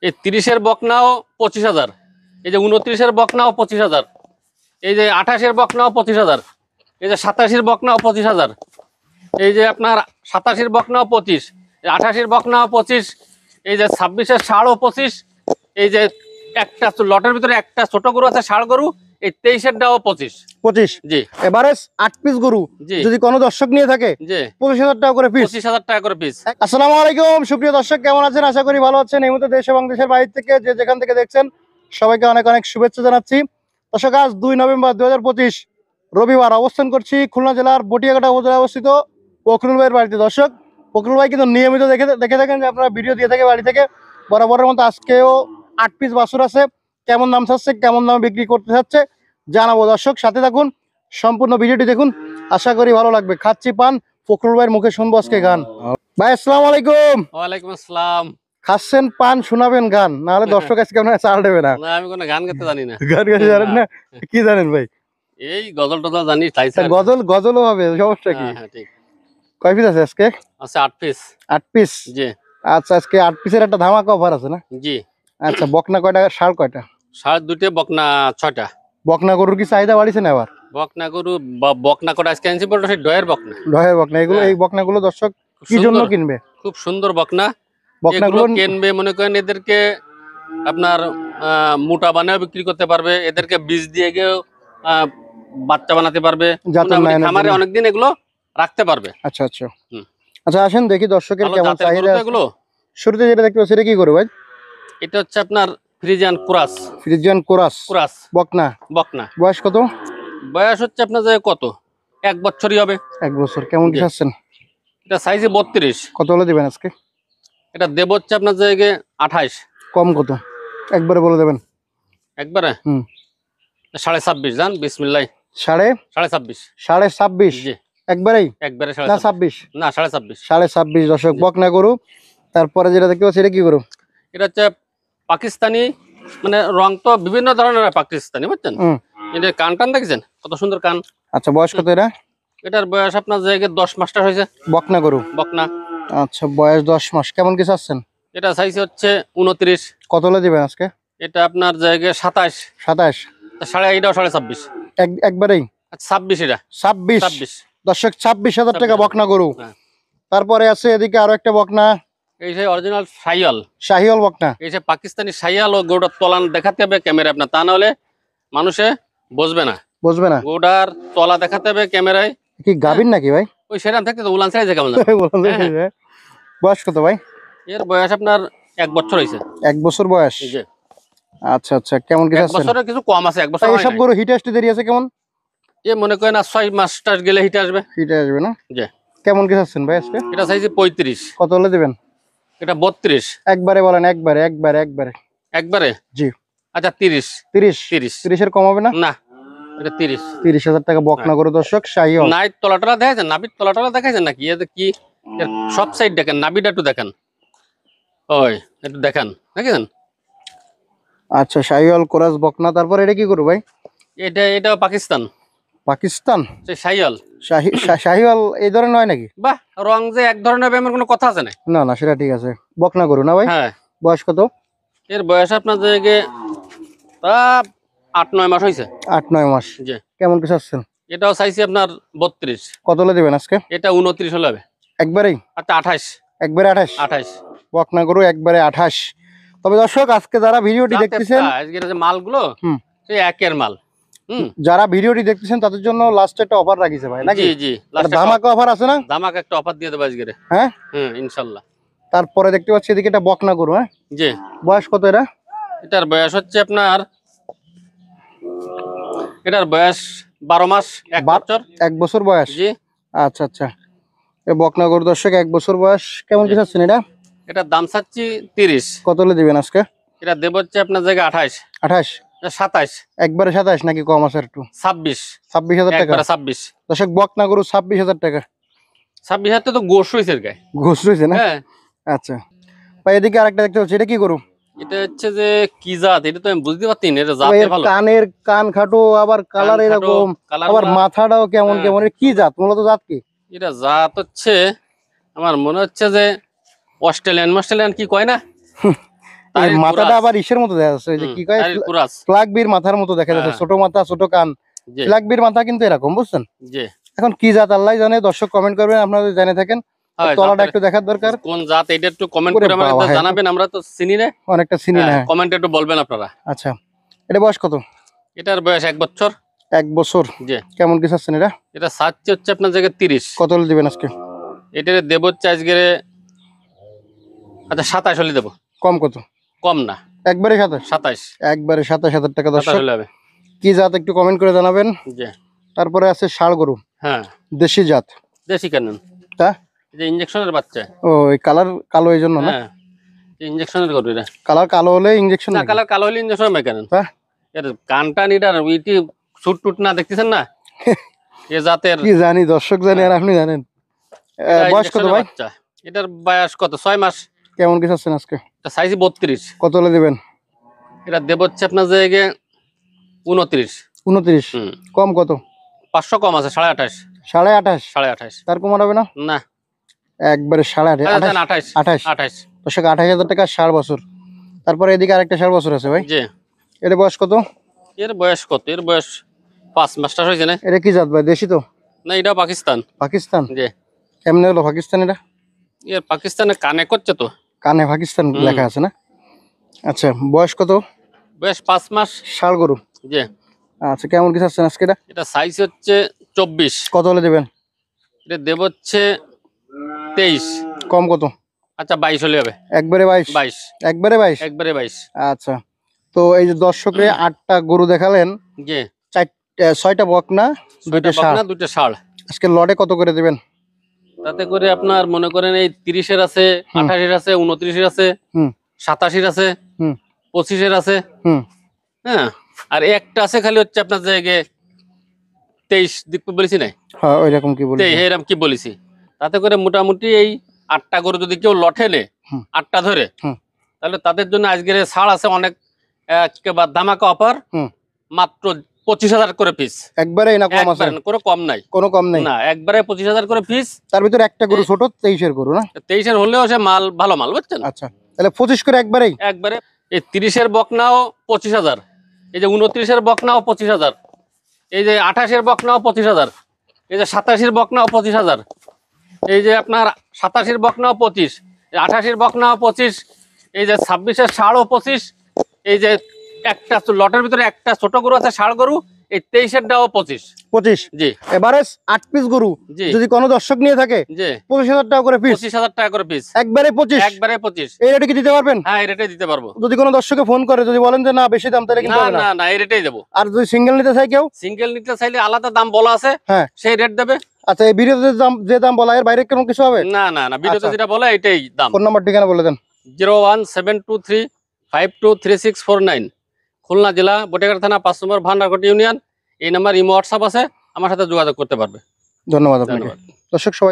এই 30-এর বকনাও 25,000, এই যে 29-এর বকনাও 25,000, এই যে 28-এর বকনাও 25,000, এই যে 87-এর বকনাও 25,000, এই যে আপনার 87-এর বকনাও 25, 88-এর বকনাও 25, এই যে 26-এর ষাঁড়ও 25, এই যে একটা লটের ভিতরে একটা ছোট গরু আছে ষাঁড় গরু, এই 23-এরটাও 25। জি, এভারেজ 8 পিস গরু যদি কোনো দর্শক নিয়ে থাকে, জি, 25,000 টাকা করে পিস। 25,000 টাকা করে পিস। আসসালামু আলাইকুম সুপ্রিয় দর্শক, কেমন আছেন? আশা করি ভালো আছেন। এই মুহূর্তে দেশ এবং দেশের বাইরে থেকে যে যেখান থেকে দেখছেন সবাইকে অনেক অনেক শুভেচ্ছা জানাচ্ছি। দর্শক, আজ 2 নভেম্বর 2025 রবিবার অবস্থান করছি খুলনা জেলার বটিয়াঘাটা উপজেলায় অবস্থিত ফখরুল ভাইয়ের বাড়িতে। দর্শক, ফখরুল ভাই কিন্তু নিয়মিত দেখে থাকেন যে আপনারা ভিডিও দিয়ে থাকে বাড়ি থেকে। বরাবরের মতো আজকেও 8 পিস বাছুর আছে। কেমন দাম চাচ্ছে, কেমন দামে বিক্রি করতে চাচ্ছে জানাবো। দর্শক সাথে থাকুন, সম্পূর্ণ ভিডিওটি দেখুন, আশা করি ভালো লাগবে। খাচ্ছি পান, ফখরুল ভাইয়ের মুখে শুনবো আজকে গান। ভাই আসসালামু আলাইকুম। ওয়ালাইকুম আসসালাম। খাচ্ছেন পান, শোনাবেন গান, নাহলে দর্শক আজকে আপনার চাল দেবে না। না, আমি কোনো গান গাইতে জানি না। গান গাইতে জানেন না? কি জানেন ভাই? এই গজল টজল জানি, গজলও হবে, সমস্যা কি? হ্যাঁ, ঠিক কয় পিস আছে আজকে? আছে 8 পিস। 8 পিস। জি, আচ্ছা, আজকে 8 পিসের একটা ধামাকা অফার আছে না? জি। আচ্ছা, বকনা কয়টা, ষাঁড় কয়টা? ষাঁড় 2টে, বকনা 6টা। বকনা গরুর কি চাহিদা বাড়িছে না এবার? বকনা গরু বকনা করে আজকে আনছি, বড় সেই ডয়ের বকনা। ডহের বকনা এগুলো, এই বকনাগুলো দর্শক কি জন্য কিনবে? খুব সুন্দর বকনা। বকনাগুলো কিনবে মনে করেন এদেরকে আপনার মোটা বানায় বিক্রি করতে পারবে, এদেরকে বীজ দিয়ে গিয়েও বাচ্চা বানাতে পারবে, খামারে অনেকদিন এগুলো রাখতে পারবে। আচ্ছা আচ্ছা। আচ্ছা, আসেন দেখি দর্শকের কেমন চাহিদা এগুলো। শুরুতে যেটা দেখতে পাচ্ছি, এটা কি করে ভাই? এটা হচ্ছে আপনার ফ্রিজিয়ান ক্রস। ফ্রিজিয়ান ক্রস বকনা। বয়স কত? বয়স হচ্ছে আপনার যে কত, 1 বছরই হবে। 1 বছর। কেমন কি চাচ্ছেন? এটা সাইজে 32। কত হলে দিবেন আজকে? এটা দেব হচ্ছে আপনার জায়গায় 28। কম কত? একবারে বলে দেবেন। একবারে 26.5 জান, বিসমিল্লাহ। 26.5। 26.5? জি, একবারে 26 না, 26.5। 26.5 দর্শক, বকনা গরু। তারপরে যেটা দেখতে পাচ্ছি, এটা কি গরু? এটা হচ্ছে পাকিস্তানি, মানে রং তো বিভিন্ন ধরনের পাকিস্তানি, বুঝছেন? এটা কান দেখছেন কত সুন্দর কান। আচ্ছা, বয়স কত এটা? এটার বয়স আপনার জায়গায় 10 মাসটা হয়েছে। বকনা গরু, বকনা। আচ্ছা, বয়স 10 মাস। কেমন কি চাচ্ছেন? এটা সাইজ হচ্ছে 29। কত হলে দিবেন আজকে? এটা আপনার জায়গায় 27। 27? এটাও 26.5। একবারেই 26? এটা 26 দর্শক, 26,000 টাকা বকনা গরু। তারপরে আছে এদিকে আরো একটা বকনা, এই যে অরিজিনাল শাহিওয়াল বকনা। এই যে পাকিস্তানি শাহিওয়াল। ও গরুটার তলান দেখাতে হবে ক্যামেরা আপনার, তা নাহলে মানুষে বুঝবে না। গরুটার তলা দেখাতে হবে ক্যামেরায়। কি গাভীর নাকি ভাই? ওই সেরাম থাকতে তো উলান ছেড়ে কেমন। বয়স কত ভাই? এর বয়স আপনার 1 বছর হয়েছে। 1 বছর বয়স। আচ্ছা আচ্ছা। কেমন কি চাচ্ছেন? 1 বছরের কিছু কম আছে। 1 বছর এইসব গরু হিট আসতে দেরি আছে কেমন? এ মনে করেন 6 মাসটা গেলে হিট আসবে। না? জি। কেমন কি চাচ্ছেন ভাই আজকে? এটা সাইজে 35। কত হলে দিবেন? এটা 32। একবারে বলেন, একবারে। একবারে? জি। আচ্ছা, 30। 30 এর কম হবে না? না, এটা 30,000 টাকা বকনা গরু দর্শক, শাহিওয়াল। নাইট তলাটলা দেখাইছেন, নাবির তলাটলা দেখাইছেন নাকি? এতে কি সব সাইড দেখেন, নাবিটা একটু দেখেন, ওই একটু দেখেন, দেখেছেন? আচ্ছা, শাহিওয়াল ক্রস বকনা। তারপর এটা কি করবো ভাই? এটাও পাকিস্তান। শাহিওয়াল এই ধরনের হয় নাকি? বাহ, রং যে এক ধরনের হবে এমন কোনো কথা আছে না। না, সেটা ঠিক আছে। বকনা গরু না ভাই? হ্যাঁ। বয়স কত? এর বয়স আপনার জায়গায় 8-9 মাস হয়েছে। 8-9 মাস। জি। কেমন কি চাচ্ছেন? এটাও চাইছি আপনার 32। কত হলে দিবেন আজকে? এটা 29 হলে হবে। একবারেই? আচ্ছা, 28। একবারে 28? বকনা গরু একবারে 28। তবে দর্শক, আজকে যারা ভিডিওটি দেখতেছেন, আজকের যে মালগুলো সেই একের মাল। যারা ভিডিওটি দেখতেছেন তাদের জন্য লাস্টে একটা অফার রাখিছে ভাই নাকি? জি, ধামাকা অফার আছে না? ধামাকা একটা অফার দিয়ে দেব আজকে। হ্যাঁ, ইনশাআল্লাহ। তারপরে দেখতে পাচ্ছি এদিকে একটা বকনা গরু। হ্যাঁ জি। বয়স কত এটা? এটার বয়স হচ্ছে আপনার 12 মাস 1 বছর। 1 বছর বয়স। জি। আচ্ছা আচ্ছা। এই বকনা গরু দর্শক 1 বছর বয়স। কেমন কি চাচ্ছেন এটা? এটার দাম চাচ্ছি 30। কত হলে দিবেন আজকে? এটা দেব হচ্ছে আপনার জায়গায় 28। 27? একবারে 27 নাকি কম আছে একটু? 26,000 টাকা। 26 দর্শক, বকনা গরু 26,000 টাকা। 26,000 তো গোশ রয়েছে গায়ে। গোশ রয়েছে না? হ্যাঁ। আচ্ছা ভাই, এদিকে আরেকটা দেখতে পাচ্ছি, এটা কি গরু? এটা হচ্ছে যে কি জাত, এটা তো আমি বুঝতে পারছি না। এটা জাতে ভালো। কান খাটো, আবার কালার এরকম, আবার মাথাটাও কেমন কেমন। এটা কি জাত? মূলত জাত কি? এটা জাত হচ্ছে আমার মনে হচ্ছে যে অস্ট্রেলিয়ান কি কয় না, তার মাথাটা আবার ইসের মতো দেখা যাচ্ছে, ওই যে কি কয় ফ্ল্যাগ বির মাথার মতো দেখা যাচ্ছে, ছোট মাথা ছোট কান। ফ্ল্যাগ বির মাথা কিন্তু এরকম, বুঝছেন? জি। এখন কি জাত আল্লাহ জানে, দর্শক কমেন্ট করবেন আপনারা যদি জেনে থাকেন। তলাটা একটু দেখার দরকার, কোন জাত এটা একটু কমেন্ট করে আমাদের জানাবেন, আমরা তো চিনি না, অনেকটা চিনি না, কমেন্টে একটু বলবেন আপনারা। আচ্ছা, এটা বয়স কত? এটার বয়স 1 বছর। 1 বছর। জি। কেমন কি চাচ্ছেন এটা? এটা সাচ্চি হচ্ছে আপনার জায়গায় 30। কত হলে দিবেন আজকে? এটার দেব হচ্ছে আজকে, আচ্ছা 27 হলে দেবো। কম কত? কম না, একবারে 27। একবারে 27,000 টাকা। দর্শক কি জাত একটু কমেন্ট করে জানাবেন। জি। তারপরে আছে ষাড় গরু, হ্যাঁ দেশি জাত। দেশি কেন? হ্যাঁ, এই যে ইনজেকশনের বাচ্চা। ও এই কালার কালো এই জন্য না? হ্যাঁ, ইনজেকশনের গরু এটা। কালার কালো হলে ইনজেকশন না, কালার কালো হলে ইনজেকশন হবে কেন? হ্যাঁ, এর কানটা নিটার উইটি সুট টুট না দেখতেছেন না, এ জাতের কি জানি, দর্শক জানি আর আপনি জানেন। বয়স কত ভাই? এটার বয়স কত? 6 মাস। কেমন কি চাচ্ছেন আজকে? এটা সাইজ 32। কত হলে দিবেন? এটা দেব হচ্ছে আপনার জায়গায় 29। 29। কম কত? 500 কম আছে, 28.5। 28.5? তার কম হবে না? না, একবারে 28.5। 28। দর্শক 28,000 টাকা 60 বছর। তারপরে এদিকে আরেকটা 60 বছর আছে ভাই। জি। এর বয়স কত? এর বয়স কত? এর বয়স 5 মাস হয়েছে না। এটা কি জাত ভাই? দেশি তো না, এটা পাকিস্তান। পাকিস্তান? জি। কেমনে হলো পাকিস্তান এটা? এর পাকিস্তানে কানে করছে তো, কানে পাকিস্তান লেখা আছে না? আচ্ছা, বয়স কত? বয়স 5 মাস। ষাড় গরু। জি। আচ্ছা, কেমন কি চাচ্ছেন আজকে এটা? এটা সাইজ হচ্ছে 24। কত হলে দেবেন? এটা দেব হচ্ছে 23। কম কত? আচ্ছা 22 হলে হবে। একবারে 22? একবারে 22? একবারে 22। আচ্ছা, তো এই যে দর্শকরে 8টা গরু দেখালেন, জি। 6টা বকনা, 2টা ষাড়। 2টা ষাড়। আজকে লটে কত করে দিবেন? তাতে করে আপনার মনে করেন এই 30-এর আছে, 28-এর আছে, 29-এর আছে, 87-এর আছে, 25-এর আছে। হ্যাঁ, আর একটা আছে খালি হচ্ছে আপনার জায়গায় 23 দিক বলেছি না? হ্যাঁ, ওইরকম কি বলি, এরকম কি বলেছি। তাতে করে মোটামুটি এই 8টা গরু যদি কেউ লটে নে 8টা ধরে, তাহলে তাদের জন্য আজকের ছাড় আছে অনেক, একেবারে ধামাকা অফার, মাত্র 25,000 করে পিস। একবারে না কম আছে? কোনো কম নাই, কোনো কম নাই না, একবারে 25,000 করে পিস। তার ভিতরে একটা গরু ছোট, 23-এর গরু না? 23-এর হলেও সে মাল ভালো মাল, বুঝছেন? আচ্ছা, তাহলে 25 করে একবারে। এই 30-এর বকনাও 25,000, এই যে 29-এর বকনাও 25,000, এই যে 28-এর বকনাও 25,000, এই যে 87-এর বকনাও 25,000, এই যে আপনার 87-এর বকনাও 25, 88-এর বকনাও 25, এই যে 26-এর ষাড়ও 25, এই যে একটা লটের ভিতরে একটা ছোট গরু আছে ষাড় গরু, এই 23-এরটাও 25। জি। এবারে 8 পিস গরু যদি কোনো দর্শক নিয়ে থাকে, জি, 25,000 টাকা করে পিস। 25,000 টাকা করে পিস। একবারে 25? একবারে 25। এই রেটে কি দিতে পারবেন? হ্যাঁ, এই রেটে দিতে পারবো। যদি কোনো দর্শকে ফোন করে যদি বলেন যে না বেশি দাম, তাহলে কিন্তু হবে না? না, এই রেটেই দেবো। আর যদি সিঙ্গেল নিতে চাই কেউ? সিঙ্গেল নিতে চাইলে আলাদা দাম বলা আছে, হ্যাঁ, সেই রেট দেবে। আচ্ছা, এই ভিডিওতে যে দাম বলা এর বাইরে কোনো কিছু হবে? না, ভিডিওতে যেটা বলে এটাই দাম। ফোন নাম্বার ঠিকানা বলে দেন। 01723523649, খুলনা জেলা, বটেঘাট থানা, 5 নম্বর ভান্ডারকোট ইউনিয়ন। এই নাম্বার ইমো হোয়াটসঅ্যাপ আছে, আমার সাথে যোগাযোগ করতে পারবে। ধন্যবাদ আপনাকে। দর্শক সবাই